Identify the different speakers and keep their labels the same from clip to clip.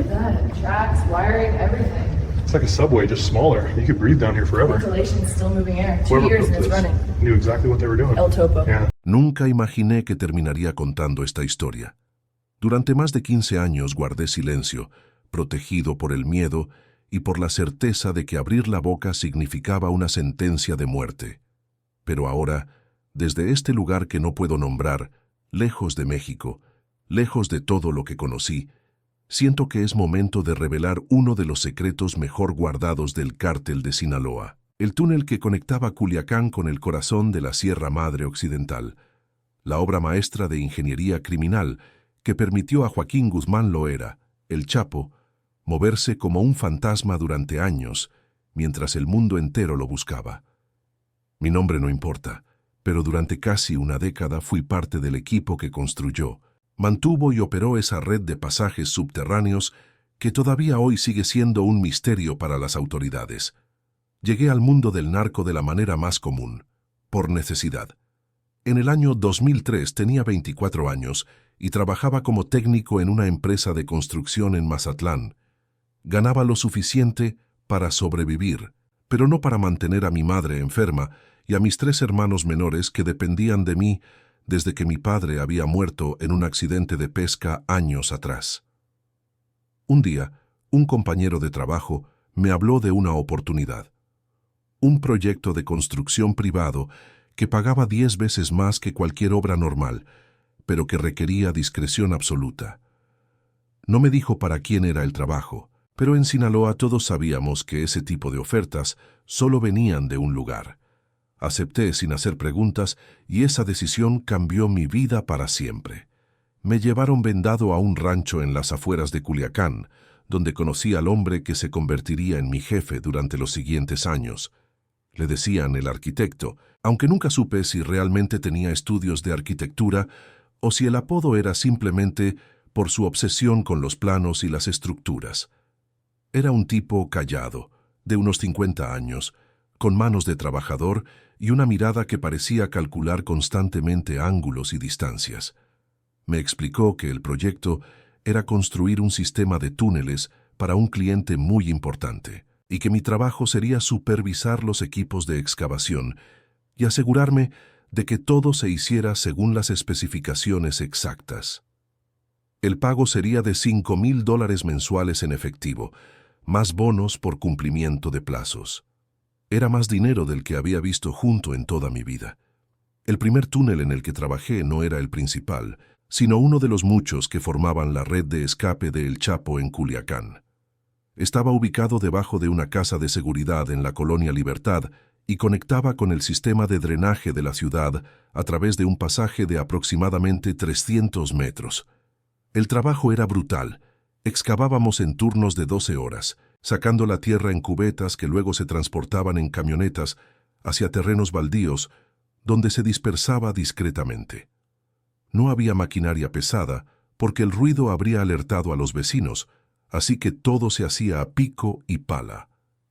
Speaker 1: at that. Tracks, wiring, everything.
Speaker 2: It's like a subway, just smaller. You could breathe down here forever.
Speaker 1: Ventilation, still moving air. 2
Speaker 2: Whoever
Speaker 1: years
Speaker 2: built
Speaker 1: and it's
Speaker 2: this
Speaker 1: running.
Speaker 2: knew exactly what they were doing.
Speaker 1: El Topo.
Speaker 2: Yeah.
Speaker 3: Nunca imaginé que terminaría contando esta historia. Durante más de 15 años guardé silencio, protegido por el miedo y por la certeza de que abrir la boca significaba una sentencia de muerte. Pero ahora, desde este lugar que no puedo nombrar, lejos de México, lejos de todo lo que conocí, siento que es momento de revelar uno de los secretos mejor guardados del cártel de Sinaloa. El túnel que conectaba Culiacán con el corazón de la Sierra Madre Occidental, la obra maestra de ingeniería criminal que permitió a Joaquín Guzmán Loera, el Chapo, moverse como un fantasma durante años, mientras el mundo entero lo buscaba. Mi nombre no importa, pero durante casi una década fui parte del equipo que construyó, mantuvo y operó esa red de pasajes subterráneos que todavía hoy sigue siendo un misterio para las autoridades. Llegué al mundo del narco de la manera más común, por necesidad. En el año 2003 tenía 24 años y trabajaba como técnico en una empresa de construcción en Mazatlán. Ganaba lo suficiente para sobrevivir, pero no para mantener a mi madre enferma y a mis 3 hermanos menores que dependían de mí desde que mi padre había muerto en un accidente de pesca años atrás. Un día, un compañero de trabajo me habló de una oportunidad. Un proyecto de construcción privado que pagaba 10 veces más que cualquier obra normal, pero que requería discreción absoluta. No me dijo para quién era el trabajo, pero en Sinaloa todos sabíamos que ese tipo de ofertas solo venían de un lugar. Acepté sin hacer preguntas y esa decisión cambió mi vida para siempre. Me llevaron vendado a un rancho en las afueras de Culiacán, donde conocí al hombre que se convertiría en mi jefe durante los siguientes años. Le decían el arquitecto, aunque nunca supe si realmente tenía estudios de arquitectura o si el apodo era simplemente por su obsesión con los planos y las estructuras. Era un tipo callado, de unos 50 años, con manos de trabajador y una mirada que parecía calcular constantemente ángulos y distancias. Me explicó que el proyecto era construir un sistema de túneles para un cliente muy importante y que mi trabajo sería supervisar los equipos de excavación y asegurarme de que todo se hiciera según las especificaciones exactas. El pago sería de $5,000 mensuales en efectivo, más bonos por cumplimiento de plazos. Era más dinero del que había visto junto en toda mi vida. El primer túnel en el que trabajé no era el principal, sino uno de los muchos que formaban la red de escape de El Chapo en Culiacán. Estaba ubicado debajo de una casa de seguridad en la Colonia Libertad y conectaba con el sistema de drenaje de la ciudad a través de un pasaje de aproximadamente 300 metros. El trabajo era brutal. Excavábamos en turnos de 12 horas, sacando la tierra en cubetas que luego se transportaban en camionetas hacia terrenos baldíos, donde se dispersaba discretamente. No había maquinaria pesada, porque el ruido habría alertado a los vecinos, así que todo se hacía a pico y pala,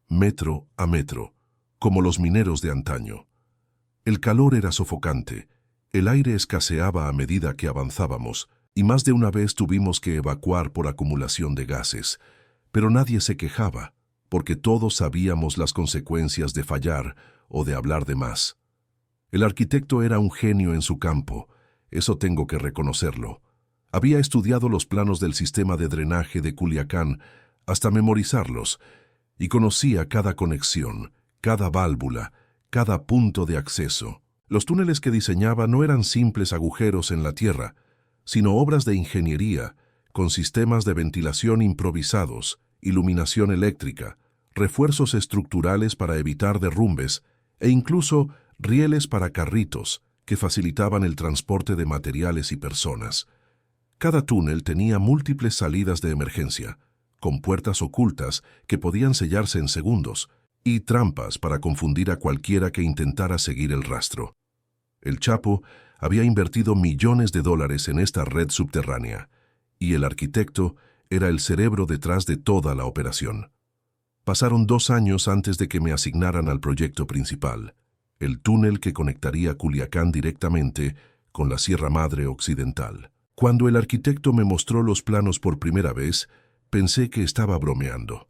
Speaker 3: metro a metro, como los mineros de antaño. El calor era sofocante, el aire escaseaba a medida que avanzábamos, y más de una vez tuvimos que evacuar por acumulación de gases, pero nadie se quejaba, porque todos sabíamos las consecuencias de fallar o de hablar de más. El arquitecto era un genio en su campo, eso tengo que reconocerlo. Había estudiado los planos del sistema de drenaje de Culiacán hasta memorizarlos, y conocía cada conexión, cada válvula, cada punto de acceso. Los túneles que diseñaba no eran simples agujeros en la tierra, sino obras de ingeniería, con sistemas de ventilación improvisados, iluminación eléctrica, refuerzos estructurales para evitar derrumbes e incluso rieles para carritos que facilitaban el transporte de materiales y personas. Cada túnel tenía múltiples salidas de emergencia, con puertas ocultas que podían sellarse en segundos y trampas para confundir a cualquiera que intentara seguir el rastro. El Chapo había invertido millones de dólares en esta red subterránea, y el arquitecto era el cerebro detrás de toda la operación. Pasaron 2 años antes de que me asignaran al proyecto principal, el túnel que conectaría Culiacán directamente con la Sierra Madre Occidental. Cuando el arquitecto me mostró los planos por primera vez, Pensé que estaba bromeando.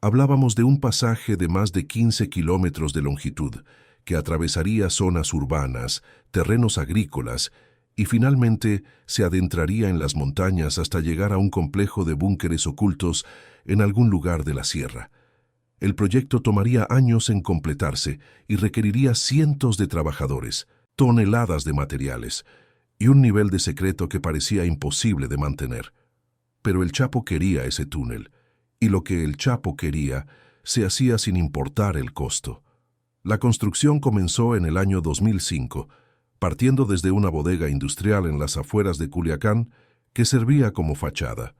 Speaker 3: Hablábamos de un pasaje de más de 15 kilómetros de longitud, que atravesaría zonas urbanas, terrenos agrícolas y finalmente se adentraría en las montañas hasta llegar a un complejo de búnkeres ocultos en algún lugar de la sierra. El proyecto tomaría años en completarse y requeriría cientos de trabajadores, toneladas de materiales y un nivel de secreto que parecía imposible de mantener. Pero el Chapo quería ese túnel, y lo que el Chapo quería se hacía sin importar el costo. La construcción comenzó en el año 2005, partiendo desde una bodega industrial en las afueras de Culiacán que servía como fachada.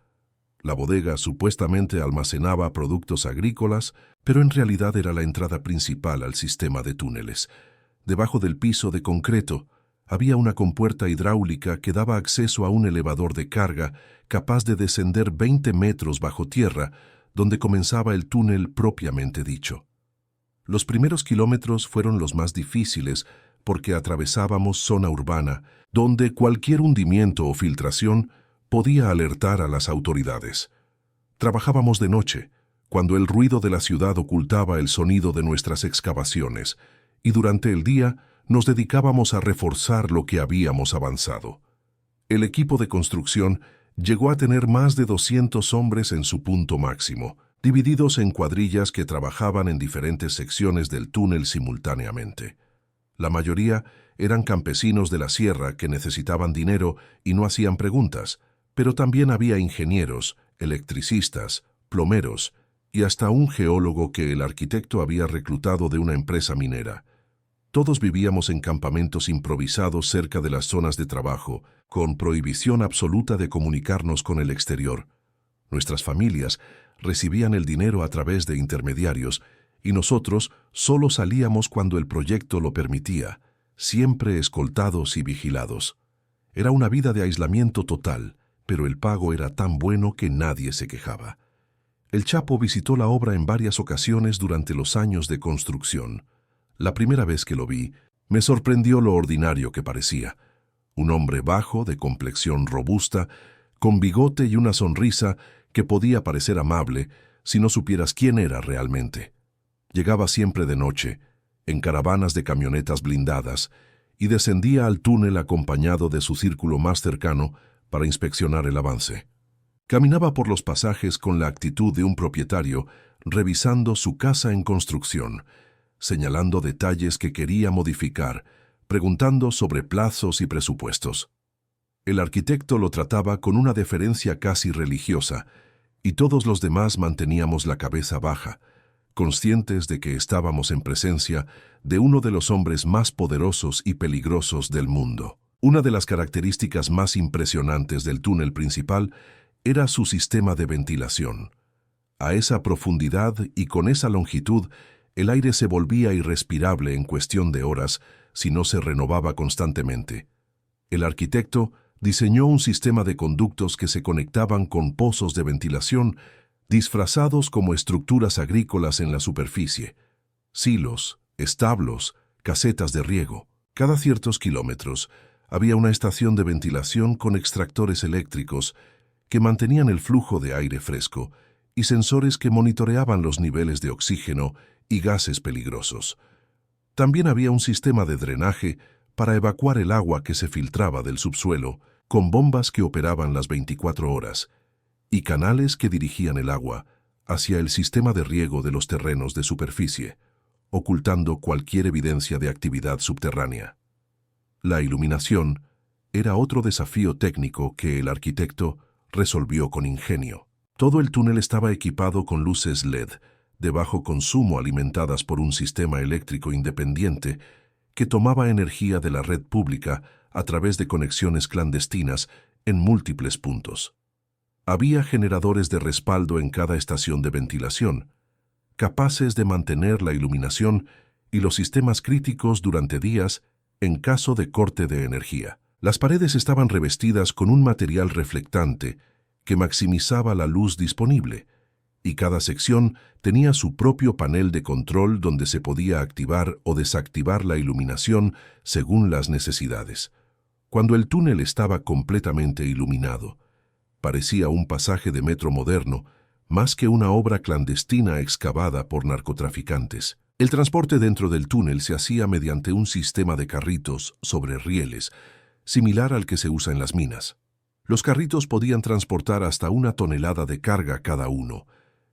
Speaker 3: La bodega supuestamente almacenaba productos agrícolas, pero en realidad era la entrada principal al sistema de túneles. Debajo del piso de concreto había una compuerta hidráulica que daba acceso a un elevador de carga capaz de descender 20 metros bajo tierra, donde comenzaba el túnel propiamente dicho. Los primeros kilómetros fueron los más difíciles porque atravesábamos zona urbana, donde cualquier hundimiento o filtración podía alertar a las autoridades. Trabajábamos de noche, cuando el ruido de la ciudad ocultaba el sonido de nuestras excavaciones, y durante el día nos dedicábamos a reforzar lo que habíamos avanzado. El equipo de construcción llegó a tener más de 200 hombres en su punto máximo, divididos en cuadrillas que trabajaban en diferentes secciones del túnel simultáneamente. La mayoría eran campesinos de la sierra que necesitaban dinero y no hacían preguntas, pero también había ingenieros, electricistas, plomeros y hasta un geólogo que el arquitecto había reclutado de una empresa minera. Todos vivíamos en campamentos improvisados cerca de las zonas de trabajo, con prohibición absoluta de comunicarnos con el exterior. Nuestras familias recibían el dinero a través de intermediarios y nosotros solo salíamos cuando el proyecto lo permitía, siempre escoltados y vigilados. Era una vida de aislamiento total, pero el pago era tan bueno que nadie se quejaba. El Chapo visitó la obra en varias ocasiones durante los años de construcción. La primera vez que lo vi, me sorprendió lo ordinario que parecía. Un hombre bajo, de complexión robusta, con bigote y una sonrisa que podía parecer amable si no supieras quién era realmente. Llegaba siempre de noche, en caravanas de camionetas blindadas, y descendía al túnel acompañado de su círculo más cercano para inspeccionar el avance. Caminaba por los pasajes con la actitud de un propietario, revisando su casa en construcción, señalando detalles que quería modificar, preguntando sobre plazos y presupuestos. El arquitecto lo trataba con una deferencia casi religiosa, y todos los demás manteníamos la cabeza baja, conscientes de que estábamos en presencia de uno de los hombres más poderosos y peligrosos del mundo. Una de las características más impresionantes del túnel principal era su sistema de ventilación. A esa profundidad y con esa longitud, el aire se volvía irrespirable en cuestión de horas si no se renovaba constantemente. El arquitecto diseñó un sistema de conductos que se conectaban con pozos de ventilación disfrazados como estructuras agrícolas en la superficie, silos, establos, casetas de riego. Cada ciertos kilómetros había una estación de ventilación con extractores eléctricos que mantenían el flujo de aire fresco y sensores que monitoreaban los niveles de oxígeno y gases peligrosos. También había un sistema de drenaje para evacuar el agua que se filtraba del subsuelo, con bombas que operaban las 24 horas, y canales que dirigían el agua hacia el sistema de riego de los terrenos de superficie, ocultando cualquier evidencia de actividad subterránea. La iluminación era otro desafío técnico que el arquitecto resolvió con ingenio. Todo el túnel estaba equipado con luces LED, de bajo consumo alimentadas por un sistema eléctrico independiente que tomaba energía de la red pública a través de conexiones clandestinas en múltiples puntos. Había generadores de respaldo en cada estación de ventilación, capaces de mantener la iluminación y los sistemas críticos durante días en caso de corte de energía. Las paredes estaban revestidas con un material reflectante que maximizaba la luz disponible, y cada sección tenía su propio panel de control donde se podía activar o desactivar la iluminación según las necesidades. Cuando el túnel estaba completamente iluminado, Parecía un pasaje de metro moderno, más que una obra clandestina excavada por narcotraficantes. El transporte dentro del túnel se hacía mediante un sistema de carritos sobre rieles, similar al que se usa en las minas. Los carritos podían transportar hasta 1 tonelada de carga cada uno,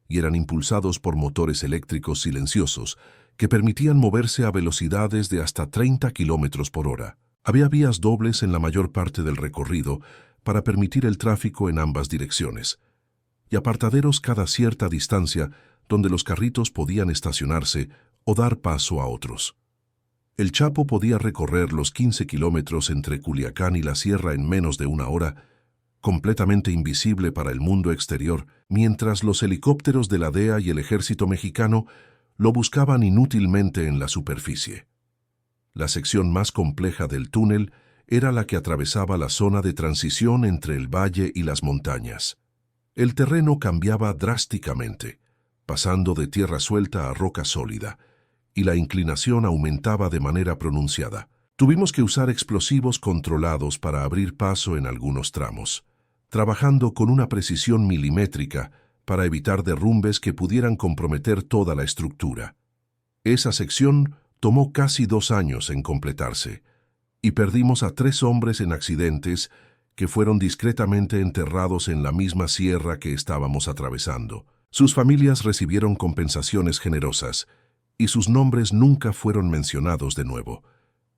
Speaker 3: y eran impulsados por motores eléctricos silenciosos que permitían moverse a velocidades de hasta 30 kilómetros por hora. Había vías dobles en la mayor parte del recorrido para permitir el tráfico en ambas direcciones, y apartaderos cada cierta distancia donde los carritos podían estacionarse o dar paso a otros. El Chapo podía recorrer los 15 kilómetros entre Culiacán y la sierra en menos de 1 hora, completamente invisible para el mundo exterior, mientras los helicópteros de la DEA y el ejército mexicano lo buscaban inútilmente en la superficie. La sección más compleja del túnel era la que atravesaba la zona de transición entre el valle y las montañas. El terreno cambiaba drásticamente, pasando de tierra suelta a roca sólida, y la inclinación aumentaba de manera pronunciada. Tuvimos que usar explosivos controlados para abrir paso en algunos tramos, trabajando con una precisión milimétrica para evitar derrumbes que pudieran comprometer toda la estructura. Esa sección tomó casi 2 años en completarse, y perdimos a 3 hombres en accidentes que fueron discretamente enterrados en la misma sierra que estábamos atravesando. Sus familias recibieron compensaciones generosas, y sus nombres nunca fueron mencionados de nuevo.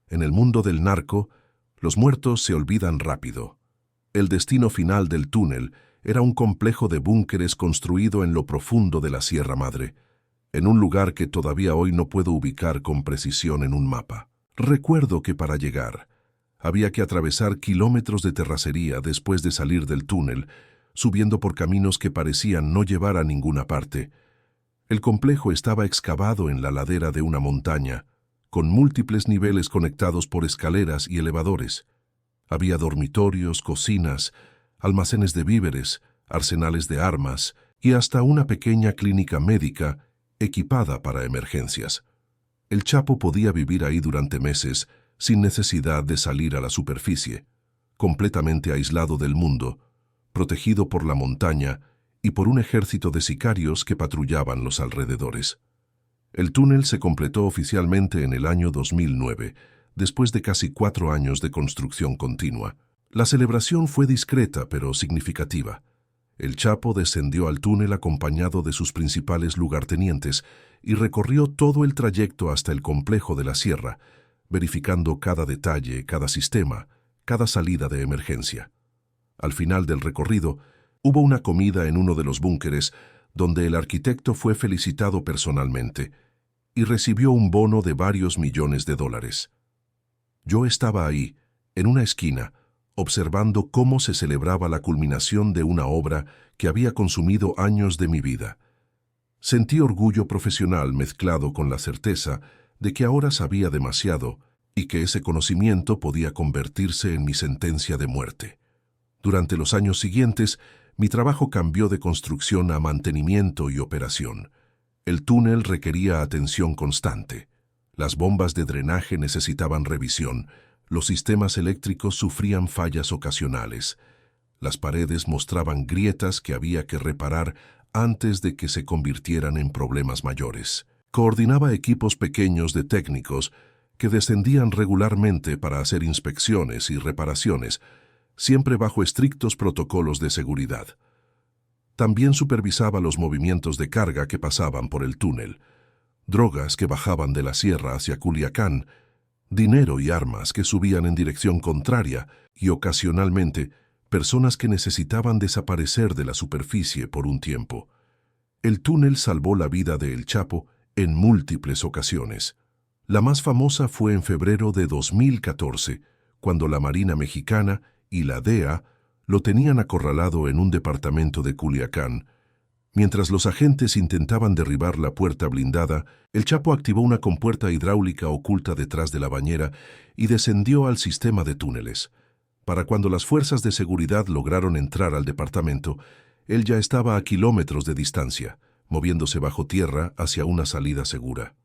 Speaker 3: En el mundo del narco, los muertos se olvidan rápido. El destino final del túnel era un complejo de búnkeres construido en lo profundo de la Sierra Madre, en un lugar que todavía hoy no puedo ubicar con precisión en un mapa. Recuerdo que para llegar, había que atravesar kilómetros de terracería después de salir del túnel, subiendo por caminos que parecían no llevar a ninguna parte. El complejo estaba excavado en la ladera de una montaña, con múltiples niveles conectados por escaleras y elevadores. Había dormitorios, cocinas, almacenes de víveres, arsenales de armas y hasta una pequeña clínica médica equipada para emergencias. El Chapo podía vivir ahí durante meses sin necesidad de salir a la superficie, completamente aislado del mundo, protegido por la montaña y por un ejército de sicarios que patrullaban los alrededores. El túnel se completó oficialmente en el año 2009, después de casi 4 años de construcción continua. La celebración fue discreta pero significativa. El Chapo descendió al túnel acompañado de sus principales lugartenientes y recorrió todo el trayecto hasta el complejo de la sierra, verificando cada detalle, cada sistema, cada salida de emergencia. Al final del recorrido, hubo una comida en uno de los búnkeres donde el arquitecto fue felicitado personalmente y recibió un bono de varios millones de dólares. Yo estaba ahí, en una esquina, observando cómo se celebraba la culminación de una obra que había consumido años de mi vida. Sentí orgullo profesional mezclado con la certeza de que ahora sabía demasiado y que ese conocimiento podía convertirse en mi sentencia de muerte. Durante los años siguientes, mi trabajo cambió de construcción a mantenimiento y operación. El túnel requería atención constante. Las bombas de drenaje necesitaban revisión, los sistemas eléctricos sufrían fallas ocasionales. Las paredes mostraban grietas que había que reparar antes de que se convirtieran en problemas mayores. Coordinaba equipos pequeños de técnicos que descendían regularmente para hacer inspecciones y reparaciones, siempre bajo estrictos protocolos de seguridad. También supervisaba los movimientos de carga que pasaban por el túnel, drogas que bajaban de la sierra hacia Culiacán, dinero y armas que subían en dirección contraria y ocasionalmente personas que necesitaban desaparecer de la superficie por un tiempo. El túnel salvó la vida de El Chapo en múltiples ocasiones. La más famosa fue en febrero de 2014, cuando la Marina Mexicana y la DEA lo tenían acorralado en un departamento de Culiacán. Mientras los agentes intentaban derribar la puerta blindada, El Chapo activó una compuerta hidráulica oculta detrás de la bañera y descendió al sistema de túneles. Para cuando las fuerzas de seguridad lograron entrar al departamento, él ya estaba a kilómetros de distancia, moviéndose bajo tierra hacia una salida segura.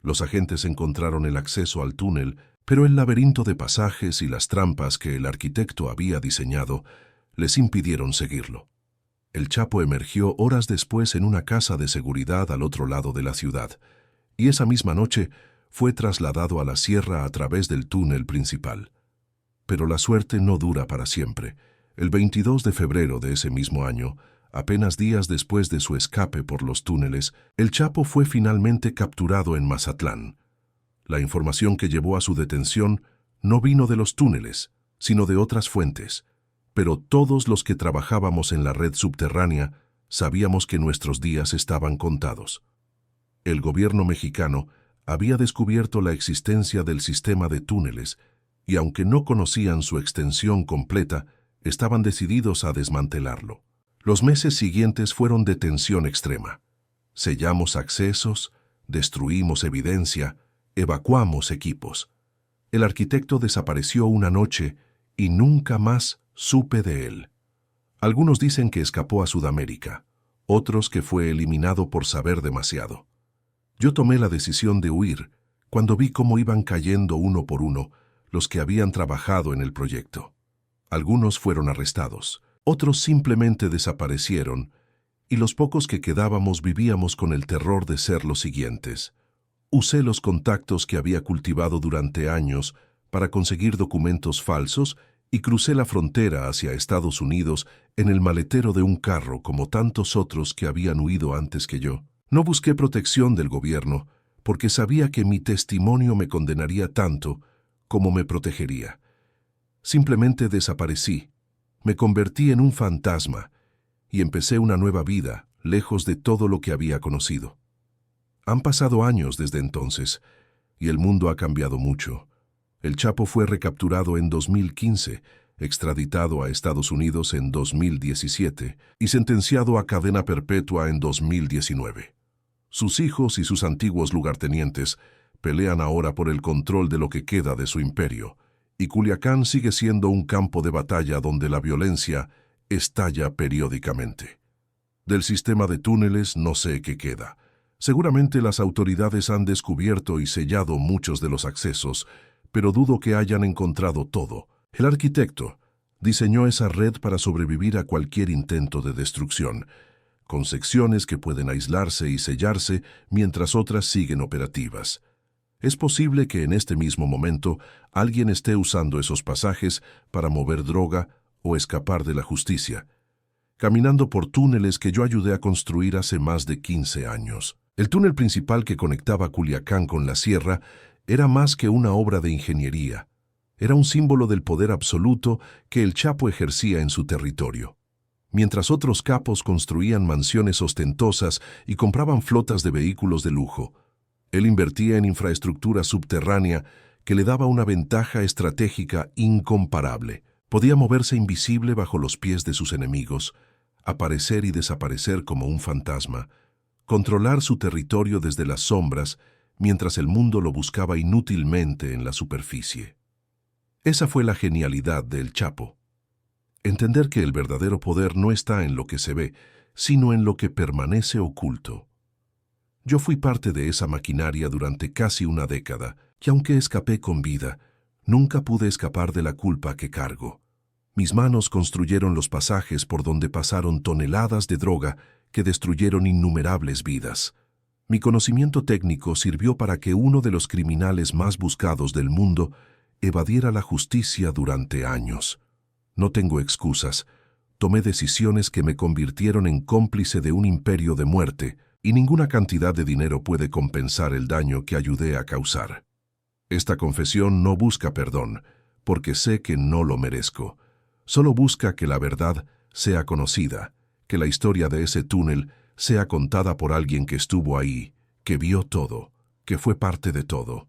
Speaker 3: Los agentes encontraron el acceso al túnel, pero el laberinto de pasajes y las trampas que el arquitecto había diseñado les impidieron seguirlo. El Chapo emergió horas después en una casa de seguridad al otro lado de la ciudad, y esa misma noche fue trasladado a la sierra a través del túnel principal. Pero la suerte no dura para siempre. El 22 de febrero de ese mismo año, apenas días después de su escape por los túneles, el Chapo fue finalmente capturado en Mazatlán. La información que llevó a su detención no vino de los túneles, sino de otras fuentes. Pero todos los que trabajábamos en la red subterránea sabíamos que nuestros días estaban contados. El gobierno mexicano había descubierto la existencia del sistema de túneles y, aunque no conocían su extensión completa, estaban decididos a desmantelarlo. Los meses siguientes fueron de tensión extrema. Sellamos accesos, destruimos evidencia, evacuamos equipos. El arquitecto desapareció una noche y nunca más supe de él. Algunos dicen que escapó a Sudamérica, otros que fue eliminado por saber demasiado. Yo tomé la decisión de huir cuando vi cómo iban cayendo uno por uno los que habían trabajado en el proyecto. Algunos fueron arrestados, otros simplemente desaparecieron, y los pocos que quedábamos vivíamos con el terror de ser los siguientes. Usé los contactos que había cultivado durante años para conseguir documentos falsos y crucé la frontera hacia Estados Unidos en el maletero de un carro como tantos otros que habían huido antes que yo. No busqué protección del gobierno porque sabía que mi testimonio me condenaría tanto como me protegería. Simplemente desaparecí, me convertí en un fantasma y empecé una nueva vida lejos de todo lo que había conocido. Han pasado años desde entonces y el mundo ha cambiado mucho. El Chapo fue recapturado en 2015, extraditado a Estados Unidos en 2017 y sentenciado a cadena perpetua en 2019. Sus hijos y sus antiguos lugartenientes pelean ahora por el control de lo que queda de su imperio, y Culiacán sigue siendo un campo de batalla donde la violencia estalla periódicamente. Del sistema de túneles no sé qué queda. Seguramente las autoridades han descubierto y sellado muchos de los accesos, pero dudo que hayan encontrado todo. El arquitecto diseñó esa red para sobrevivir a cualquier intento de destrucción, con secciones que pueden aislarse y sellarse mientras otras siguen operativas. Es posible que en este mismo momento alguien esté usando esos pasajes para mover droga o escapar de la justicia, caminando por túneles que yo ayudé a construir hace más de 15 años. El túnel principal que conectaba Culiacán con la sierra era más que una obra de ingeniería. Era un símbolo del poder absoluto que el Chapo ejercía en su territorio. Mientras otros capos construían mansiones ostentosas y compraban flotas de vehículos de lujo, él invertía en infraestructura subterránea que le daba una ventaja estratégica incomparable. Podía moverse invisible bajo los pies de sus enemigos, aparecer y desaparecer como un fantasma, controlar su territorio desde las sombras mientras el mundo lo buscaba inútilmente en la superficie. Esa fue la genialidad del Chapo. Entender que el verdadero poder no está en lo que se ve, sino en lo que permanece oculto. Yo fui parte de esa maquinaria durante casi una década, y aunque escapé con vida, nunca pude escapar de la culpa que cargo. Mis manos construyeron los pasajes por donde pasaron toneladas de droga que destruyeron innumerables vidas. Mi conocimiento técnico sirvió para que uno de los criminales más buscados del mundo evadiera la justicia durante años. No tengo excusas. Tomé decisiones que me convirtieron en cómplice de un imperio de muerte, y ninguna cantidad de dinero puede compensar el daño que ayudé a causar. Esta confesión no busca perdón, porque sé que no lo merezco. Solo busca que la verdad sea conocida, que la historia de ese túnel sea contada por alguien que estuvo ahí, que vio todo, que fue parte de todo.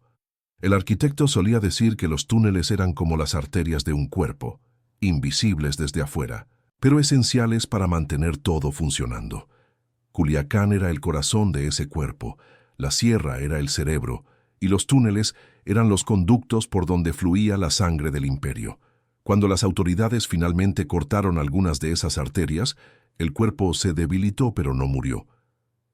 Speaker 3: El arquitecto solía decir que los túneles eran como las arterias de un cuerpo, invisibles desde afuera, pero esenciales para mantener todo funcionando. Culiacán era el corazón de ese cuerpo, la sierra era el cerebro, y los túneles eran los conductos por donde fluía la sangre del imperio. Cuando las autoridades finalmente cortaron algunas de esas arterias, el cuerpo se debilitó pero no murió.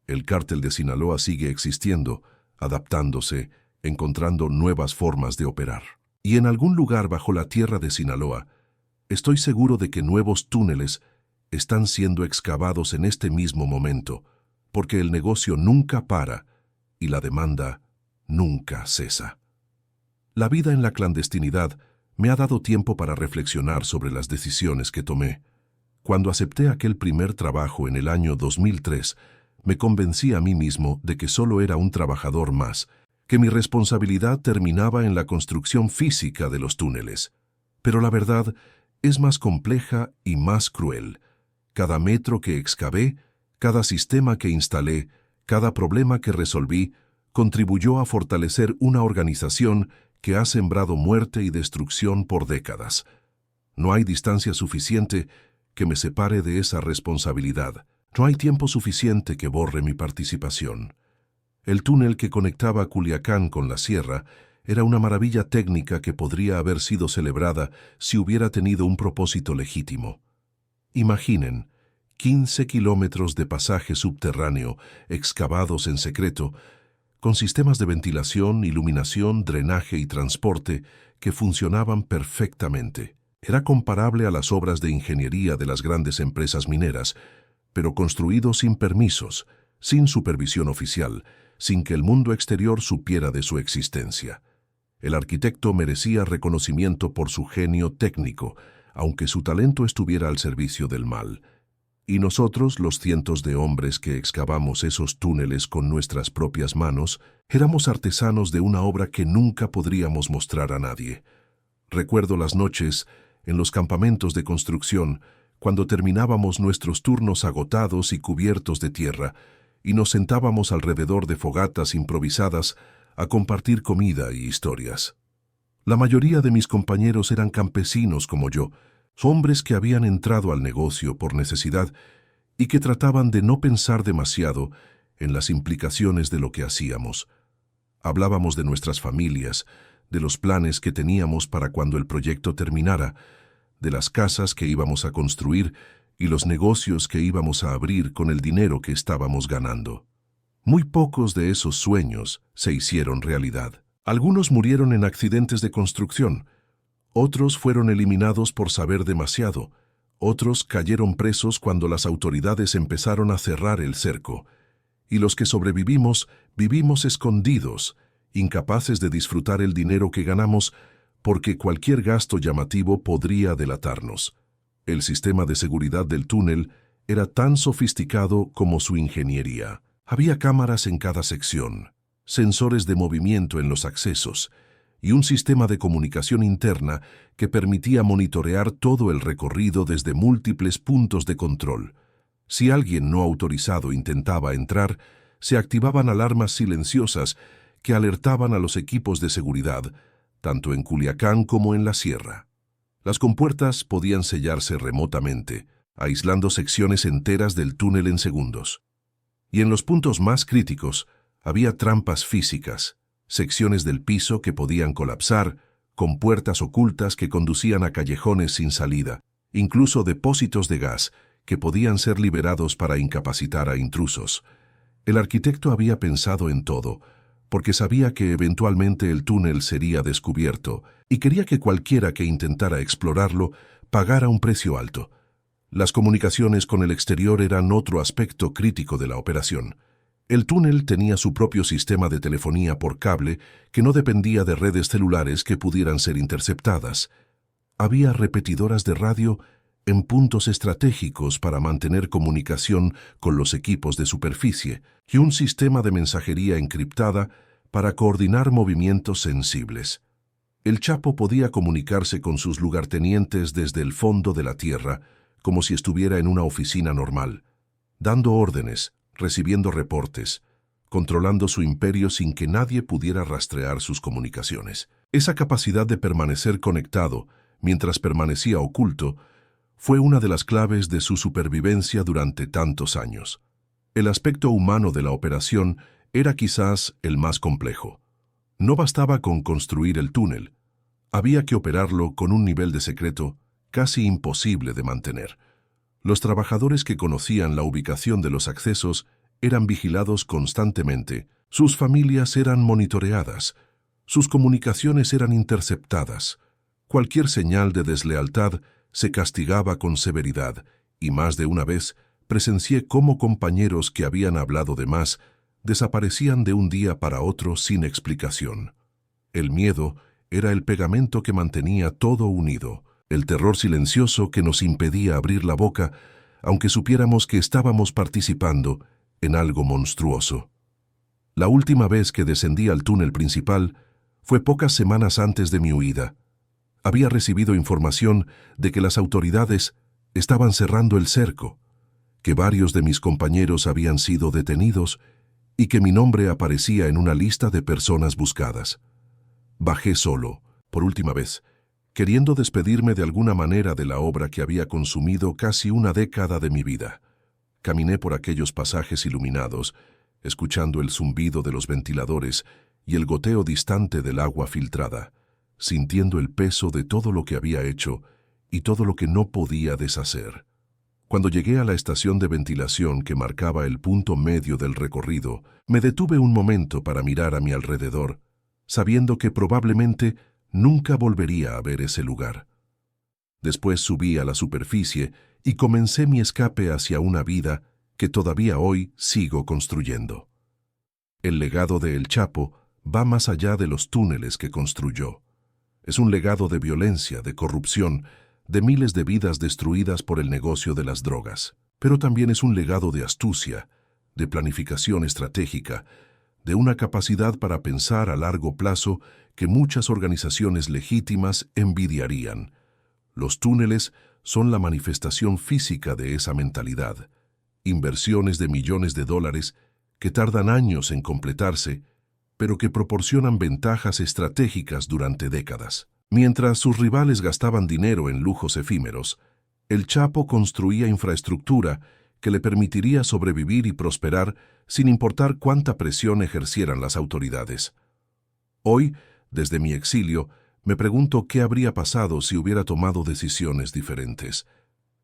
Speaker 3: El cártel de Sinaloa sigue existiendo, adaptándose, encontrando nuevas formas de operar. Y en algún lugar bajo la tierra de Sinaloa, Estoy seguro de que nuevos túneles están siendo excavados en este mismo momento, porque el negocio nunca para y la demanda nunca cesa. La vida en la clandestinidad me ha dado tiempo para reflexionar sobre las decisiones que tomé. Cuando acepté aquel primer trabajo en el año 2003, me convencí a mí mismo de que solo era un trabajador más, que mi responsabilidad terminaba en la construcción física de los túneles. Pero la verdad es más compleja y más cruel. Cada metro que excavé, cada sistema que instalé, cada problema que resolví, contribuyó a fortalecer una organización que ha sembrado muerte y destrucción por décadas. No hay distancia suficiente que me separe de esa responsabilidad. No hay tiempo suficiente que borre mi participación. El túnel que conectaba Culiacán con la sierra era una maravilla técnica que podría haber sido celebrada si hubiera tenido un propósito legítimo. Imaginen, 15 kilómetros de pasaje subterráneo excavados en secreto, con sistemas de ventilación, iluminación, drenaje y transporte que funcionaban perfectamente. Era comparable a las obras de ingeniería de las grandes empresas mineras, pero construido sin permisos, sin supervisión oficial, sin que el mundo exterior supiera de su existencia. El arquitecto merecía reconocimiento por su genio técnico, aunque su talento estuviera al servicio del mal. Y nosotros, los cientos de hombres que excavamos esos túneles con nuestras propias manos, éramos artesanos de una obra que nunca podríamos mostrar a nadie. Recuerdo las noches en los campamentos de construcción, cuando terminábamos nuestros turnos agotados y cubiertos de tierra, y nos sentábamos alrededor de fogatas improvisadas a compartir comida y historias. La mayoría de mis compañeros eran campesinos como yo, hombres que habían entrado al negocio por necesidad y que trataban de no pensar demasiado en las implicaciones de lo que hacíamos. Hablábamos de nuestras familias, de los planes que teníamos para cuando el proyecto terminara, de las casas que íbamos a construir y los negocios que íbamos a abrir con el dinero que estábamos ganando. Muy pocos de esos sueños se hicieron realidad. Algunos murieron en accidentes de construcción, otros fueron eliminados por saber demasiado, otros cayeron presos cuando las autoridades empezaron a cerrar el cerco, y los que sobrevivimos vivimos escondidos, incapaces de disfrutar el dinero que ganamos porque cualquier gasto llamativo podría delatarnos. El sistema de seguridad del túnel era tan sofisticado como su ingeniería. Había cámaras en cada sección, sensores de movimiento en los accesos y un sistema de comunicación interna que permitía monitorear todo el recorrido desde múltiples puntos de control. Si alguien no autorizado intentaba entrar, se activaban alarmas silenciosas que alertaban a los equipos de seguridad, tanto en Culiacán como en la sierra. Las compuertas podían sellarse remotamente, aislando secciones enteras del túnel en segundos. Y en los puntos más críticos había trampas físicas, secciones del piso que podían colapsar, compuertas ocultas que conducían a callejones sin salida, incluso depósitos de gas que podían ser liberados para incapacitar a intrusos. El arquitecto había pensado en todo, porque sabía que eventualmente el túnel sería descubierto y quería que cualquiera que intentara explorarlo pagara un precio alto. Las comunicaciones con el exterior eran otro aspecto crítico de la operación. El túnel tenía su propio sistema de telefonía por cable que no dependía de redes celulares que pudieran ser interceptadas. Había repetidoras de radio en puntos estratégicos para mantener comunicación con los equipos de superficie y un sistema de mensajería encriptada para coordinar movimientos sensibles. El Chapo podía comunicarse con sus lugartenientes desde el fondo de la tierra, como si estuviera en una oficina normal, dando órdenes, recibiendo reportes, controlando su imperio sin que nadie pudiera rastrear sus comunicaciones. Esa capacidad de permanecer conectado mientras permanecía oculto fue una de las claves de su supervivencia durante tantos años. El aspecto humano de la operación era quizás el más complejo. No bastaba con construir el túnel, había que operarlo con un nivel de secreto casi imposible de mantener. Los trabajadores que conocían la ubicación de los accesos eran vigilados constantemente, sus familias eran monitoreadas, sus comunicaciones eran interceptadas. Cualquier señal de deslealtad se castigaba con severidad, y más de una vez presencié cómo compañeros que habían hablado de más desaparecían de un día para otro sin explicación. El miedo era el pegamento que mantenía todo unido, el terror silencioso que nos impedía abrir la boca, aunque supiéramos que estábamos participando en algo monstruoso. La última vez que descendí al túnel principal fue pocas semanas antes de mi huida. Había recibido información de que las autoridades estaban cerrando el cerco, que varios de mis compañeros habían sido detenidos y que mi nombre aparecía en una lista de personas buscadas. Bajé solo, por última vez, queriendo despedirme de alguna manera de la obra que había consumido casi una década de mi vida. Caminé por aquellos pasajes iluminados, escuchando el zumbido de los ventiladores y el goteo distante del agua filtrada, sintiendo el peso de todo lo que había hecho y todo lo que no podía deshacer. Cuando llegué a la estación de ventilación que marcaba el punto medio del recorrido, me detuve un momento para mirar a mi alrededor, sabiendo que probablemente nunca volvería a ver ese lugar. Después subí a la superficie y comencé mi escape hacia una vida que todavía hoy sigo construyendo. El legado de El Chapo va más allá de los túneles que construyó. Es un legado de violencia, de corrupción, de miles de vidas destruidas por el negocio de las drogas. Pero también es un legado de astucia, de planificación estratégica, de una capacidad para pensar a largo plazo que muchas organizaciones legítimas envidiarían. Los túneles son la manifestación física de esa mentalidad. Inversiones de millones de dólares que tardan años en completarse, pero que proporcionan ventajas estratégicas durante décadas. Mientras sus rivales gastaban dinero en lujos efímeros, El Chapo construía infraestructura que le permitiría sobrevivir y prosperar sin importar cuánta presión ejercieran las autoridades. Hoy, desde mi exilio, me pregunto qué habría pasado si hubiera tomado decisiones diferentes.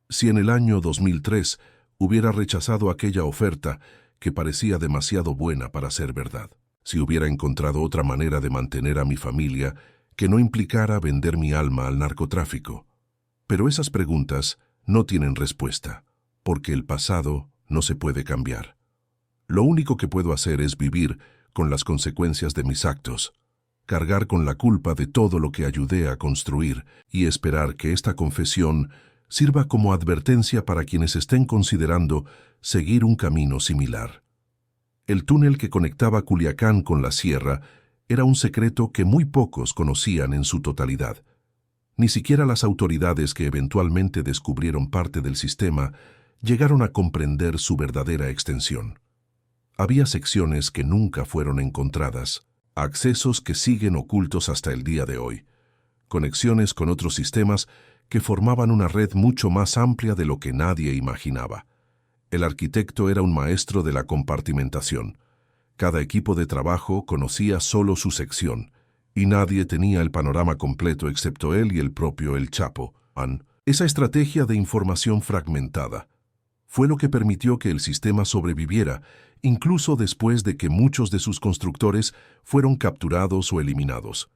Speaker 3: Si en el año 2003 hubiera rechazado aquella oferta que parecía demasiado buena para ser verdad. Si hubiera encontrado otra manera de mantener a mi familia que no implicara vender mi alma al narcotráfico. Pero esas preguntas no tienen respuesta, porque el pasado no se puede cambiar. Lo único que puedo hacer es vivir con las consecuencias de mis actos, cargar con la culpa de todo lo que ayudé a construir y esperar que esta confesión sirva como advertencia para quienes estén considerando seguir un camino similar. El túnel que conectaba Culiacán con la sierra era un secreto que muy pocos conocían en su totalidad. Ni siquiera las autoridades que eventualmente descubrieron parte del sistema llegaron a comprender su verdadera extensión. Había secciones que nunca fueron encontradas, accesos que siguen ocultos hasta el día de hoy, conexiones con otros sistemas que formaban una red mucho más amplia de lo que nadie imaginaba. El arquitecto era un maestro de la compartimentación. Cada equipo de trabajo conocía solo su sección, y nadie tenía el panorama completo excepto él y el propio El Chapo. Esa estrategia de información fragmentada fue lo que permitió que el sistema sobreviviera, incluso después de que muchos de sus constructores fueron capturados o eliminados.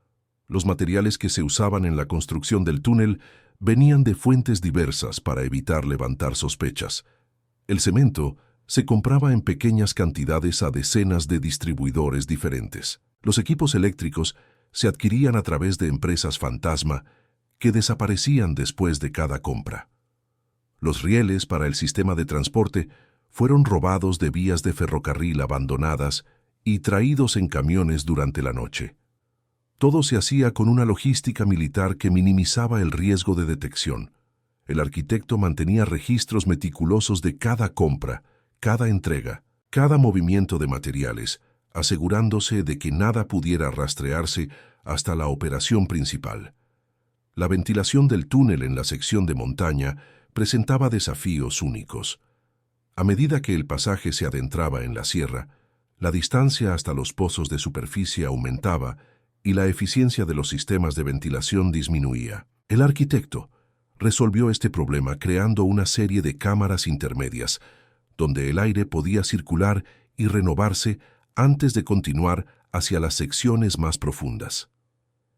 Speaker 3: Los materiales que se usaban en la construcción del túnel venían de fuentes diversas para evitar levantar sospechas. El cemento se compraba en pequeñas cantidades a decenas de distribuidores diferentes. Los equipos eléctricos se adquirían a través de empresas fantasma que desaparecían después de cada compra. Los rieles para el sistema de transporte fueron robados de vías de ferrocarril abandonadas y traídos en camiones durante la noche. Todo se hacía con una logística militar que minimizaba el riesgo de detección. El arquitecto mantenía registros meticulosos de cada compra, cada entrega, cada movimiento de materiales, asegurándose de que nada pudiera rastrearse hasta la operación principal. La ventilación del túnel en la sección de montaña presentaba desafíos únicos. A medida que el pasaje se adentraba en la sierra, la distancia hasta los pozos de superficie aumentaba y la eficiencia de los sistemas de ventilación disminuía. El arquitecto resolvió este problema creando una serie de cámaras intermedias, donde el aire podía circular y renovarse antes de continuar hacia las secciones más profundas.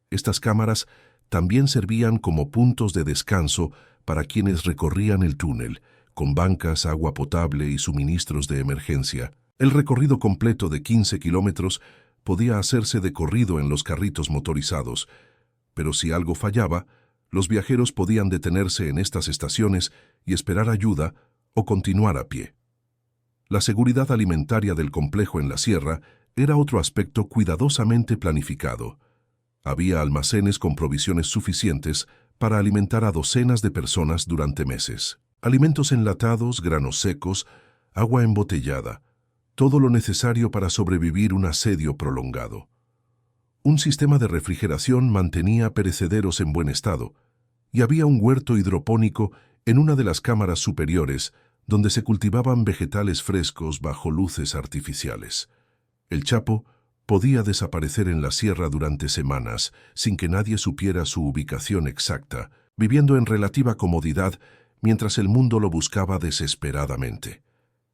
Speaker 3: Estas cámaras también servían como puntos de descanso para quienes recorrían el túnel, con bancas, agua potable y suministros de emergencia. El recorrido completo de 15 kilómetros podía hacerse de corrido en los carritos motorizados, pero si algo fallaba, los viajeros podían detenerse en estas estaciones y esperar ayuda o continuar a pie. La seguridad alimentaria del complejo en la sierra era otro aspecto cuidadosamente planificado. Había almacenes con provisiones suficientes para alimentar a docenas de personas durante meses. Alimentos enlatados, granos secos, agua embotellada, todo lo necesario para sobrevivir un asedio prolongado. Un sistema de refrigeración mantenía perecederos en buen estado, y había un huerto hidropónico en una de las cámaras superiores donde se cultivaban vegetales frescos bajo luces artificiales. El Chapo podía desaparecer en la sierra durante semanas sin que nadie supiera su ubicación exacta, viviendo en relativa comodidad mientras el mundo lo buscaba desesperadamente.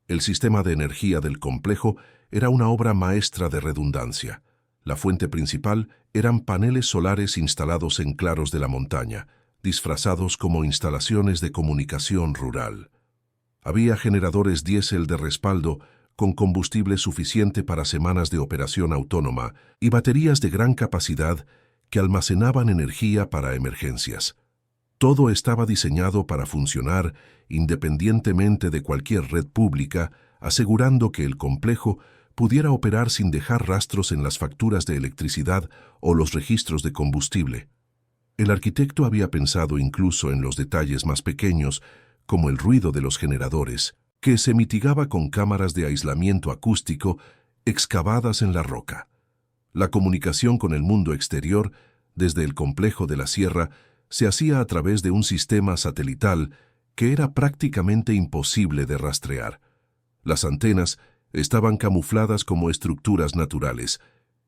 Speaker 3: El sistema de energía del complejo era una obra maestra de redundancia. La fuente principal eran paneles solares instalados en claros de la montaña, disfrazados como instalaciones de comunicación rural. Había generadores diésel de respaldo con combustible suficiente para semanas de operación autónoma y baterías de gran capacidad que almacenaban energía para emergencias. Todo estaba diseñado para funcionar independientemente de cualquier red pública, asegurando que el complejo pudiera operar sin dejar rastros en las facturas de electricidad o los registros de combustible. El arquitecto había pensado incluso en los detalles más pequeños, como el ruido de los generadores, que se mitigaba con cámaras de aislamiento acústico excavadas en la roca. La comunicación con el mundo exterior, desde el complejo de la sierra, se hacía a través de un sistema satelital que era prácticamente imposible de rastrear. Las antenas estaban camufladas como estructuras naturales,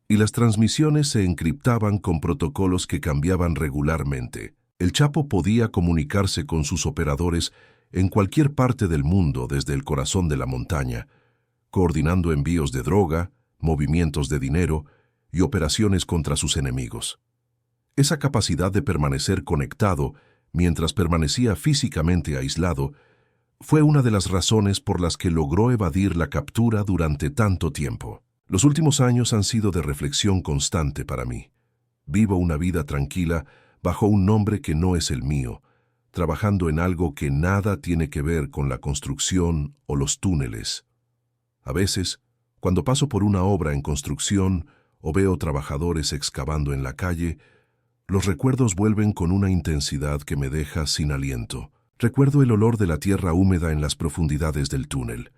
Speaker 3: y las transmisiones se encriptaban con protocolos que cambiaban regularmente. El Chapo podía comunicarse con sus operadores en cualquier parte del mundo desde el corazón de la montaña, coordinando envíos de droga, movimientos de dinero y operaciones contra sus enemigos. Esa capacidad de permanecer conectado mientras permanecía físicamente aislado fue una de las razones por las que logró evadir la captura durante tanto tiempo. Los últimos años han sido de reflexión constante para mí. Vivo una vida tranquila bajo un nombre que no es el mío, trabajando en algo que nada tiene que ver con la construcción o los túneles. A veces, cuando paso por una obra en construcción o veo trabajadores excavando en la calle, los recuerdos vuelven con una intensidad que me deja sin aliento. Recuerdo el olor de la tierra húmeda en las profundidades del túnel,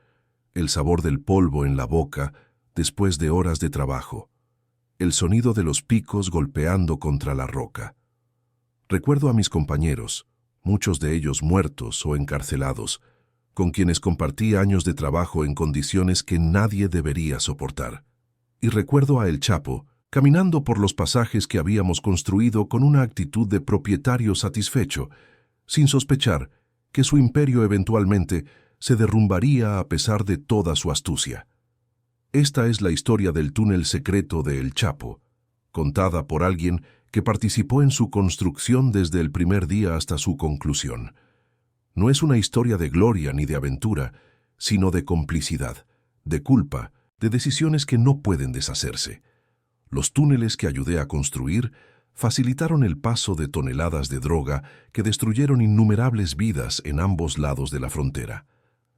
Speaker 3: el sabor del polvo en la boca después de horas de trabajo, el sonido de los picos golpeando contra la roca. Recuerdo a mis compañeros, muchos de ellos muertos o encarcelados, con quienes compartí años de trabajo en condiciones que nadie debería soportar. Y recuerdo a El Chapo, caminando por los pasajes que habíamos construido con una actitud de propietario satisfecho, sin sospechar que su imperio eventualmente se derrumbaría a pesar de toda su astucia. Esta es la historia del túnel secreto de El Chapo, contada por alguien que participó en su construcción desde el primer día hasta su conclusión. No es una historia de gloria ni de aventura, sino de complicidad, de culpa, de decisiones que no pueden deshacerse. Los túneles que ayudé a construir facilitaron el paso de toneladas de droga que destruyeron innumerables vidas en ambos lados de la frontera.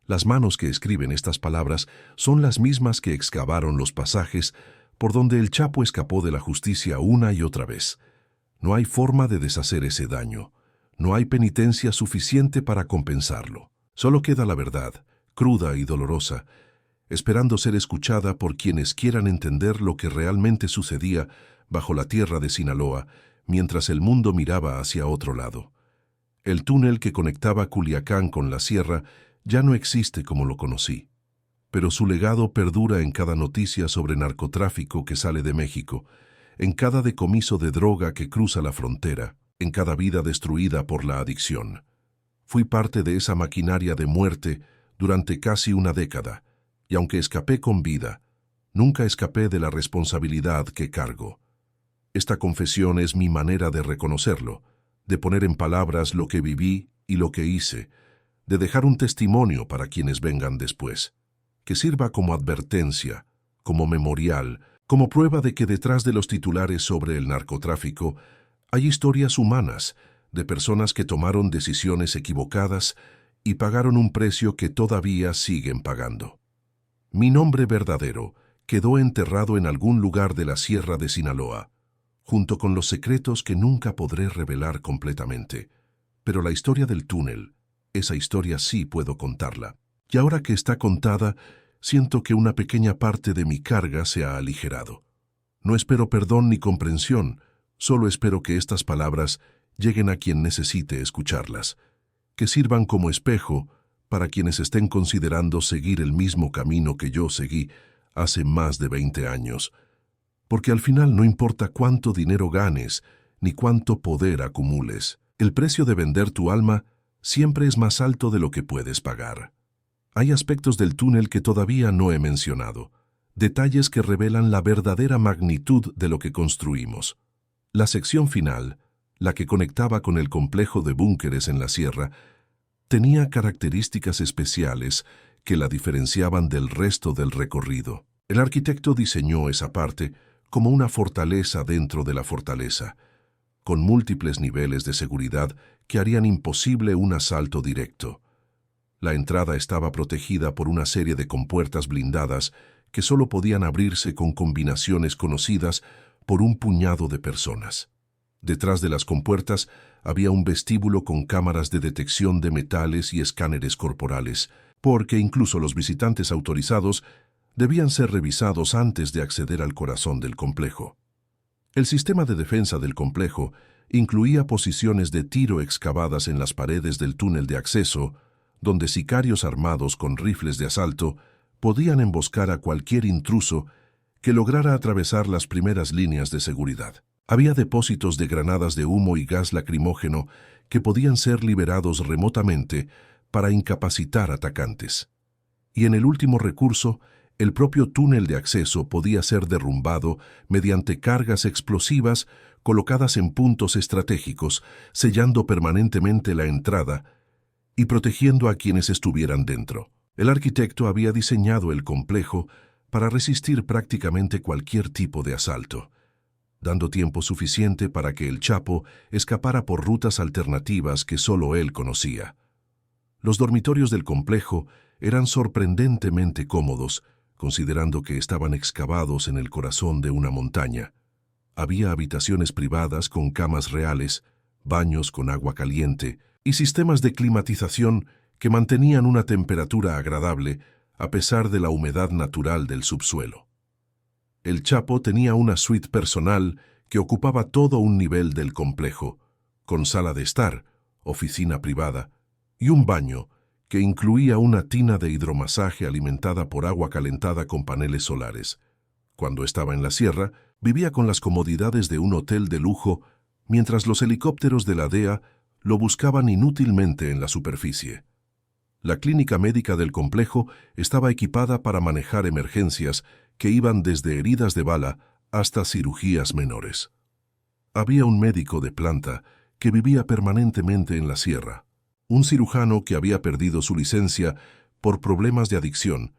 Speaker 3: Las manos que escriben estas palabras son las mismas que excavaron los pasajes por donde El Chapo escapó de la justicia una y otra vez. No hay forma de deshacer ese daño. No hay penitencia suficiente para compensarlo. Solo queda la verdad, cruda y dolorosa, esperando ser escuchada por quienes quieran entender lo que realmente sucedía bajo la tierra de Sinaloa, mientras el mundo miraba hacia otro lado. El túnel que conectaba Culiacán con la sierra ya no existe como lo conocí, pero su legado perdura en cada noticia sobre narcotráfico que sale de México, en cada decomiso de droga que cruza la frontera, en cada vida destruida por la adicción. Fui parte de esa maquinaria de muerte durante casi una década, y aunque escapé con vida, nunca escapé de la responsabilidad que cargo. Esta confesión es mi manera de reconocerlo, de poner en palabras lo que viví y lo que hice, de dejar un testimonio para quienes vengan después, que sirva como advertencia, como memorial, como prueba de que detrás de los titulares sobre el narcotráfico hay historias humanas de personas que tomaron decisiones equivocadas y pagaron un precio que todavía siguen pagando. Mi nombre verdadero quedó enterrado en algún lugar de la Sierra de Sinaloa, junto con los secretos que nunca podré revelar completamente. Pero la historia del túnel, esa historia sí puedo contarla. Y ahora que está contada, siento que una pequeña parte de mi carga se ha aligerado. No espero perdón ni comprensión, solo espero que estas palabras lleguen a quien necesite escucharlas, que sirvan como espejo para quienes estén considerando seguir el mismo camino que yo seguí hace más de 20 años. Porque al final no importa cuánto dinero ganes, ni cuánto poder acumules, el precio de vender tu alma siempre es más alto de lo que puedes pagar. Hay aspectos del túnel que todavía no he mencionado, detalles que revelan la verdadera magnitud de lo que construimos. La sección final, la que conectaba con el complejo de búnkeres en la sierra, tenía características especiales que la diferenciaban del resto del recorrido. El arquitecto diseñó esa parte como una fortaleza dentro de la fortaleza, con múltiples niveles de seguridad que harían imposible un asalto directo. La entrada estaba protegida por una serie de compuertas blindadas que solo podían abrirse con combinaciones conocidas por un puñado de personas. Detrás de las compuertas había un vestíbulo con cámaras de detección de metales y escáneres corporales, porque incluso los visitantes autorizados debían ser revisados antes de acceder al corazón del complejo. El sistema de defensa del complejo incluía posiciones de tiro excavadas en las paredes del túnel de acceso, donde sicarios armados con rifles de asalto podían emboscar a cualquier intruso que lograra atravesar las primeras líneas de seguridad. Había depósitos de granadas de humo y gas lacrimógeno que podían ser liberados remotamente para incapacitar atacantes. Y en el último recurso, el propio túnel de acceso podía ser derrumbado mediante cargas explosivas colocadas en puntos estratégicos, sellando permanentemente la entrada y protegiendo a quienes estuvieran dentro. El arquitecto había diseñado el complejo para resistir prácticamente cualquier tipo de asalto, dando tiempo suficiente para que el Chapo escapara por rutas alternativas que solo él conocía. Los dormitorios del complejo eran sorprendentemente cómodos, considerando que estaban excavados en el corazón de una montaña. Había habitaciones privadas con camas reales, baños con agua caliente y sistemas de climatización que mantenían una temperatura agradable a pesar de la humedad natural del subsuelo. El Chapo tenía una suite personal que ocupaba todo un nivel del complejo, con sala de estar, oficina privada y un baño que incluía una tina de hidromasaje alimentada por agua calentada con paneles solares. Cuando estaba en la sierra, vivía con las comodidades de un hotel de lujo, mientras los helicópteros de la DEA lo buscaban inútilmente en la superficie. La clínica médica del complejo estaba equipada para manejar emergencias que iban desde heridas de bala hasta cirugías menores. Había un médico de planta que vivía permanentemente en la sierra, un cirujano que había perdido su licencia por problemas de adicción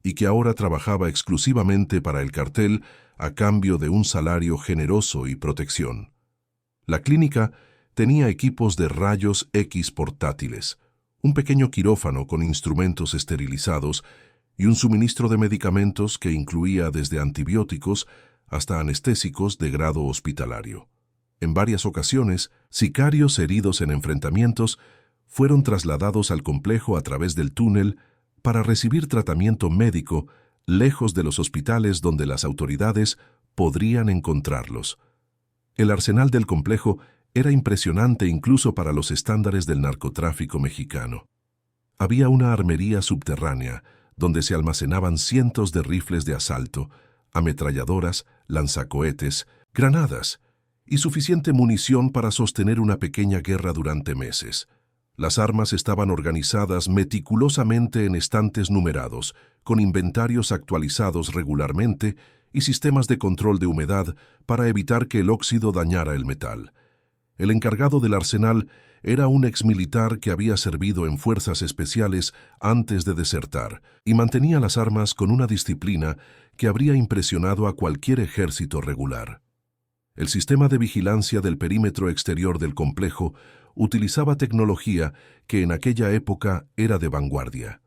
Speaker 3: y que ahora trabajaba exclusivamente para el cartel a cambio de un salario generoso y protección. La clínica tenía equipos de rayos X portátiles, un pequeño quirófano con instrumentos esterilizados y un suministro de medicamentos que incluía desde antibióticos hasta anestésicos de grado hospitalario. En varias ocasiones, sicarios heridos en enfrentamientos fueron trasladados al complejo a través del túnel para recibir tratamiento médico lejos de los hospitales donde las autoridades podrían encontrarlos. El arsenal del complejo era impresionante incluso para los estándares del narcotráfico mexicano. Había una armería subterránea donde se almacenaban cientos de rifles de asalto, ametralladoras, lanzacohetes, granadas y suficiente munición para sostener una pequeña guerra durante meses. Las armas estaban organizadas meticulosamente en estantes numerados, con inventarios actualizados regularmente y sistemas de control de humedad para evitar que el óxido dañara el metal. El encargado del arsenal era un exmilitar que había servido en fuerzas especiales antes de desertar y mantenía las armas con una disciplina que habría impresionado a cualquier ejército regular. El sistema de vigilancia del perímetro exterior del complejo utilizaba tecnología que en aquella época era de vanguardia.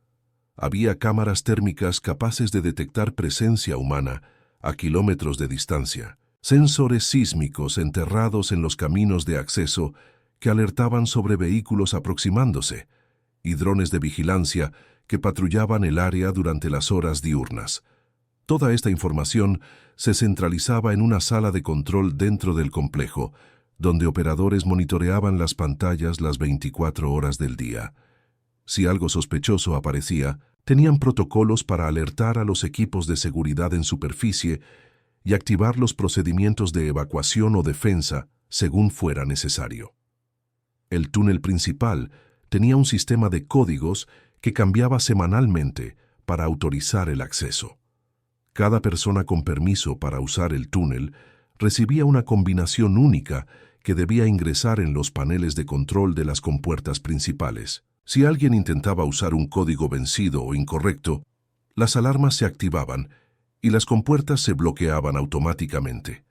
Speaker 3: Había cámaras térmicas capaces de detectar presencia humana a kilómetros de distancia, sensores sísmicos enterrados en los caminos de acceso que alertaban sobre vehículos aproximándose, y drones de vigilancia que patrullaban el área durante las horas diurnas. Toda esta información se centralizaba en una sala de control dentro del complejo, donde operadores monitoreaban las pantallas las 24 horas del día. Si algo sospechoso aparecía, tenían protocolos para alertar a los equipos de seguridad en superficie y activar los procedimientos de evacuación o defensa según fuera necesario. El túnel principal tenía un sistema de códigos que cambiaba semanalmente para autorizar el acceso. Cada persona con permiso para usar el túnel recibía una combinación única que debía ingresar en los paneles de control de las compuertas principales. Si alguien intentaba usar un código vencido o incorrecto, las alarmas se activaban y las compuertas se bloqueaban automáticamente.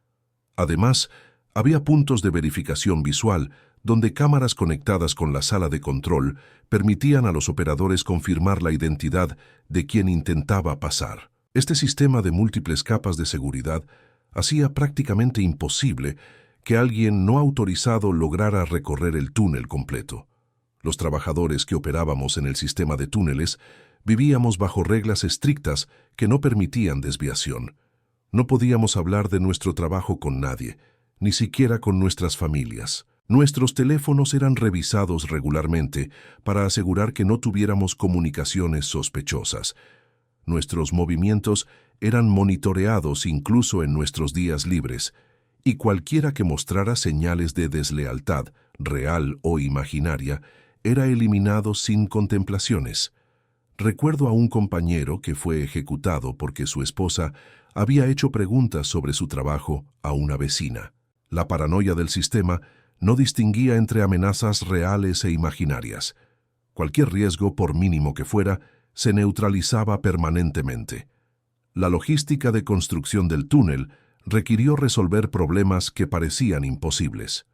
Speaker 3: Además, había puntos de verificación visual donde cámaras conectadas con la sala de control permitían a los operadores confirmar la identidad de quien intentaba pasar. Este sistema de múltiples capas de seguridad hacía prácticamente imposible que alguien no autorizado lograra recorrer el túnel completo. Los trabajadores que operábamos en el sistema de túneles vivíamos bajo reglas estrictas que no permitían desviación. No podíamos hablar de nuestro trabajo con nadie, ni siquiera con nuestras familias. Nuestros teléfonos eran revisados regularmente para asegurar que no tuviéramos comunicaciones sospechosas. Nuestros movimientos eran monitoreados incluso en nuestros días libres, y cualquiera que mostrara señales de deslealtad, real o imaginaria, era eliminado sin contemplaciones. Recuerdo a un compañero que fue ejecutado porque su esposa había hecho preguntas sobre su trabajo a una vecina. La paranoia del sistema no distinguía entre amenazas reales e imaginarias. Cualquier riesgo, por mínimo que fuera, se neutralizaba permanentemente. La logística de construcción del túnel requirió resolver problemas que parecían imposibles.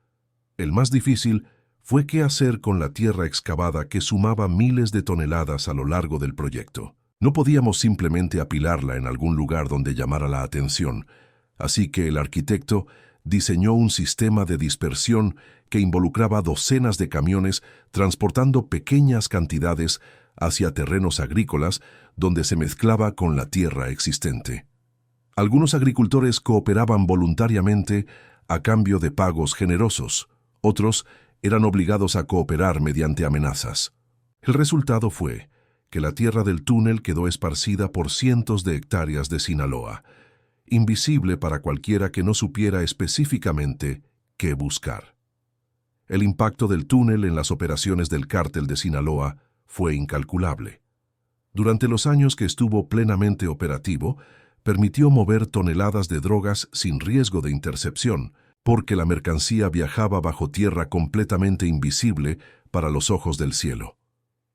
Speaker 3: El más difícil fue qué hacer con la tierra excavada que sumaba miles de toneladas a lo largo del proyecto. No podíamos simplemente apilarla en algún lugar donde llamara la atención, así que el arquitecto diseñó un sistema de dispersión que involucraba docenas de camiones transportando pequeñas cantidades hacia terrenos agrícolas donde se mezclaba con la tierra existente. Algunos agricultores cooperaban voluntariamente a cambio de pagos generosos, otros eran obligados a cooperar mediante amenazas. El resultado fue que la tierra del túnel quedó esparcida por cientos de hectáreas de Sinaloa, invisible para cualquiera que no supiera específicamente qué buscar. El impacto del túnel en las operaciones del cártel de Sinaloa fue incalculable. Durante los años que estuvo plenamente operativo, permitió mover toneladas de drogas sin riesgo de intercepción, porque la mercancía viajaba bajo tierra completamente invisible para los ojos del cielo.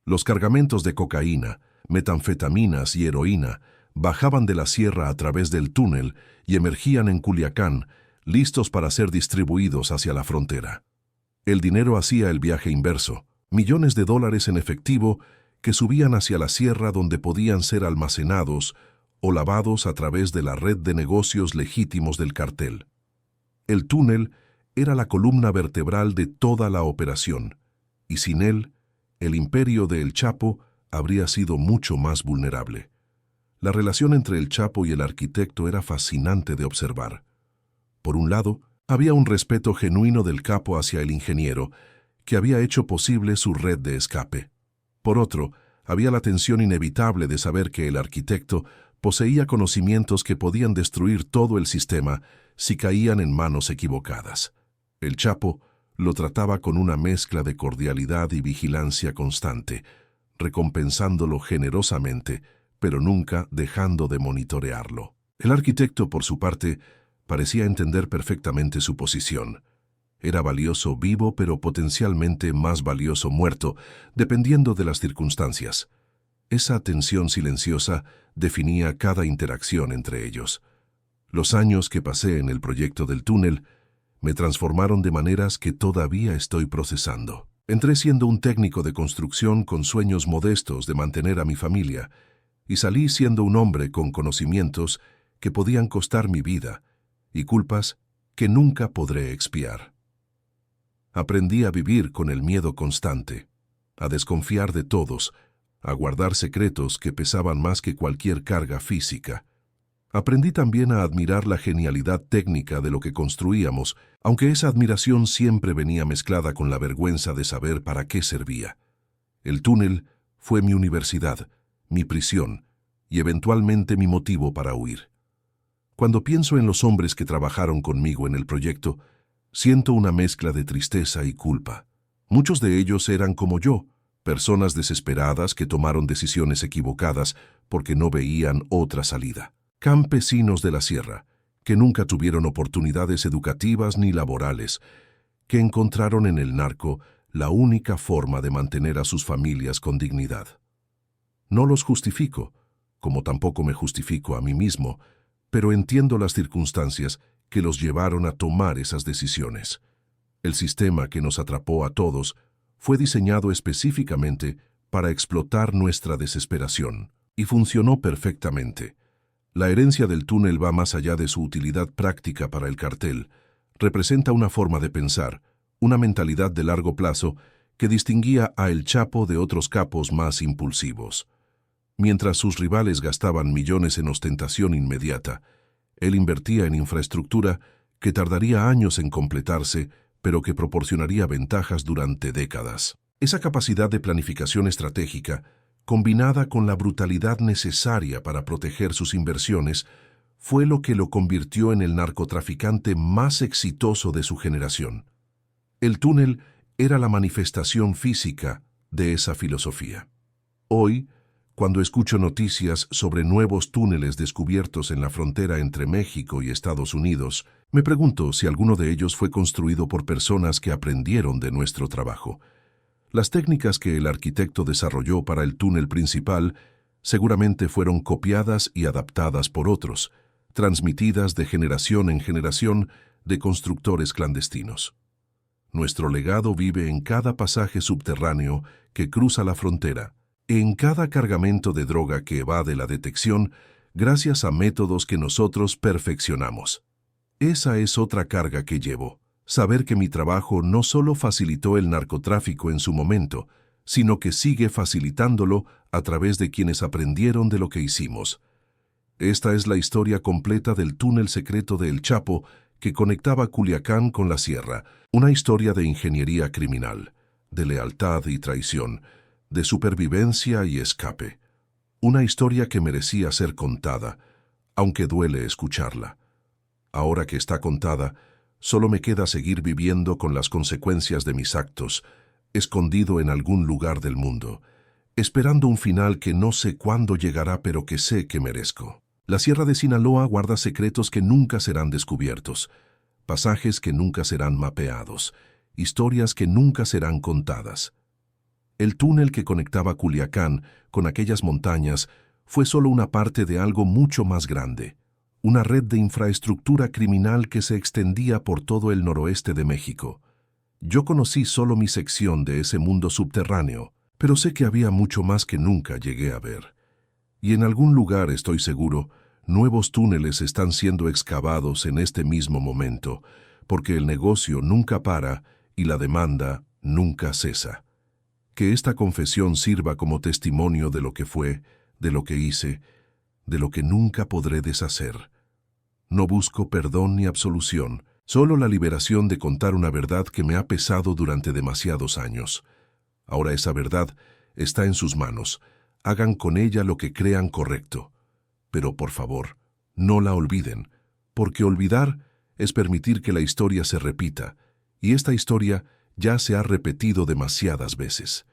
Speaker 3: Los cargamentos de cocaína, metanfetaminas y heroína bajaban de la sierra a través del túnel y emergían en Culiacán, listos para ser distribuidos hacia la frontera. El dinero hacía el viaje inverso, millones de dólares en efectivo que subían hacia la sierra donde podían ser almacenados o lavados a través de la red de negocios legítimos del cartel. El túnel era la columna vertebral de toda la operación, y sin él, el imperio de El Chapo habría sido mucho más vulnerable. La relación entre El Chapo y el arquitecto era fascinante de observar. Por un lado, había un respeto genuino del capo hacia el ingeniero, que había hecho posible su red de escape. Por otro, había la tensión inevitable de saber que el arquitecto poseía conocimientos que podían destruir todo el sistema si caían en manos equivocadas. El Chapo lo trataba con una mezcla de cordialidad y vigilancia constante, recompensándolo generosamente, pero nunca dejando de monitorearlo. El arquitecto, por su parte, parecía entender perfectamente su posición. Era valioso vivo, pero potencialmente más valioso muerto, dependiendo de las circunstancias. Esa tensión silenciosa definía cada interacción entre ellos. Los años que pasé en el proyecto del túnel me transformaron de maneras que todavía estoy procesando. Entré siendo un técnico de construcción con sueños modestos de mantener a mi familia, y salí siendo un hombre con conocimientos que podían costar mi vida y culpas que nunca podré expiar. Aprendí a vivir con el miedo constante, a desconfiar de todos, a guardar secretos que pesaban más que cualquier carga física. Aprendí también a admirar la genialidad técnica de lo que construíamos, aunque esa admiración siempre venía mezclada con la vergüenza de saber para qué servía. El túnel fue mi universidad, mi prisión y eventualmente mi motivo para huir. Cuando pienso en los hombres que trabajaron conmigo en el proyecto, siento una mezcla de tristeza y culpa. Muchos de ellos eran como yo, personas desesperadas que tomaron decisiones equivocadas porque no veían otra salida. Campesinos de la sierra, que nunca tuvieron oportunidades educativas ni laborales, que encontraron en el narco la única forma de mantener a sus familias con dignidad. No los justifico, como tampoco me justifico a mí mismo, pero entiendo las circunstancias que los llevaron a tomar esas decisiones. El sistema que nos atrapó a todos fue diseñado específicamente para explotar nuestra desesperación, y funcionó perfectamente. La herencia del túnel va más allá de su utilidad práctica para el cartel. Representa una forma de pensar, una mentalidad de largo plazo que distinguía a El Chapo de otros capos más impulsivos. Mientras sus rivales gastaban millones en ostentación inmediata, él invertía en infraestructura que tardaría años en completarse, pero que proporcionaría ventajas durante décadas. Esa capacidad de planificación estratégica, combinada con la brutalidad necesaria para proteger sus inversiones, fue lo que lo convirtió en el narcotraficante más exitoso de su generación. El túnel era la manifestación física de esa filosofía. Hoy, cuando escucho noticias sobre nuevos túneles descubiertos en la frontera entre México y Estados Unidos, me pregunto si alguno de ellos fue construido por personas que aprendieron de nuestro trabajo. Las técnicas que el arquitecto desarrolló para el túnel principal seguramente fueron copiadas y adaptadas por otros, transmitidas de generación en generación de constructores clandestinos. Nuestro legado vive en cada pasaje subterráneo que cruza la frontera, en cada cargamento de droga que evade la detección gracias a métodos que nosotros perfeccionamos. Esa es otra carga que llevo. Saber que mi trabajo no solo facilitó el narcotráfico en su momento, sino que sigue facilitándolo a través de quienes aprendieron de lo que hicimos. Esta es la historia completa del túnel secreto de El Chapo que conectaba Culiacán con la sierra, una historia de ingeniería criminal, de lealtad y traición, de supervivencia y escape. Una historia que merecía ser contada, aunque duele escucharla. Ahora que está contada, solo me queda seguir viviendo con las consecuencias de mis actos, escondido en algún lugar del mundo, esperando un final que no sé cuándo llegará, pero que sé que merezco. La Sierra de Sinaloa guarda secretos que nunca serán descubiertos, pasajes que nunca serán mapeados, historias que nunca serán contadas. El túnel que conectaba Culiacán con aquellas montañas fue solo una parte de algo mucho más grande, una red de infraestructura criminal que se extendía por todo el noroeste de México. Yo conocí solo mi sección de ese mundo subterráneo, pero sé que había mucho más que nunca llegué a ver. Y en algún lugar, estoy seguro, nuevos túneles están siendo excavados en este mismo momento, porque el negocio nunca para y la demanda nunca cesa. Que esta confesión sirva como testimonio de lo que fue, de lo que hice, de lo que nunca podré deshacer. No busco perdón ni absolución, solo la liberación de contar una verdad que me ha pesado durante demasiados años. Ahora esa verdad está en sus manos. Hagan con ella lo que crean correcto. Pero por favor, no la olviden, porque olvidar es permitir que la historia se repita, y esta historia ya se ha repetido demasiadas veces.